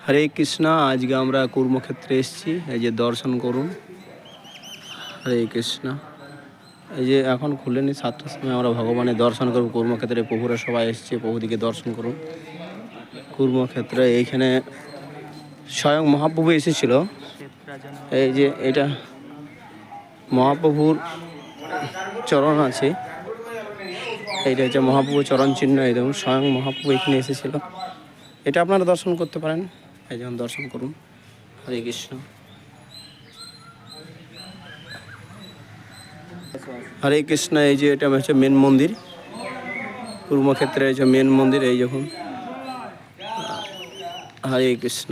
হরে কৃষ্ণ। আজকে আমরা কর্মক্ষেত্রে এসেছি, এই যে দর্শন করুন। হরে কৃষ্ণ। এই যে এখন খুলেনি, 7টার সময় আমরা ভগবানের দর্শন করব কর্মক্ষেত্রে। প্রভুরা সবাই এসছে, প্রভুদিকে দর্শন করুন কর্মক্ষেত্রে। এইখানে স্বয়ং মহাপ্রভু এসেছিল। এই যে এটা মহাপ্রভুর চরণ আছে, এইটা হচ্ছে মহাপ্রভুর চরণ চিহ্ন। এই দেখুন, স্বয়ং মহাপ্রভু এখানে এসেছিল। এটা আপনারা দর্শন করতে পারেন, এই যেমন দর্শন করুন। হরে কৃষ্ণ। হরে কৃষ্ণ। এই যে এটা হচ্ছে মেন মন্দির, কর্মক্ষেত্রে এই যে মেন মন্দির। এই যখন হরে কৃষ্ণ,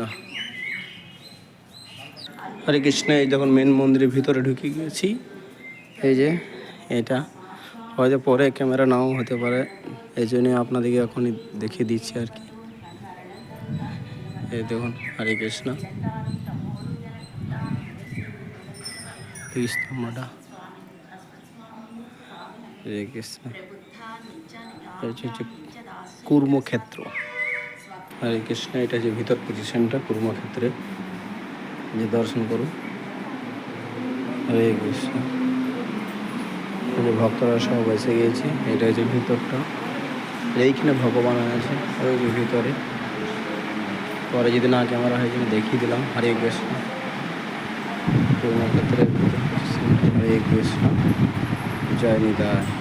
হরে কৃষ্ণ। এই যখন মেন মন্দিরের ভিতরে ঢুকে গেছি। এই যে এটা হয়তো পরে ক্যামেরা নাও হতে পারে, এই জন্যই আপনাদেরকে এখনই দেখিয়ে দিচ্ছি আর কি। এই দেখুন, হরে কৃষ্ণ। স্তম্ভটা, হরে কৃষ্ণ। এটা হচ্ছে কর্মক্ষেত্র। হরে কৃষ্ণ। এটা যে ভিতর পজিশনটা কর্মক্ষেত্রে, যে দর্শন করুন। হরে কৃষ্ণ। যে ভক্তরা সব এসে গিয়েছে, এটা হচ্ছে ভিতরটা। এইখানে ভগবান আছে ওই যে ভিতরে। পরে যদি না ক্যামেরা হয় জন্য দেখিয়ে দিলাম। হরে কৃষ্ণ। কর্মক্ষেত্রে হরে কৃষ্ণ। জয় নিতাই।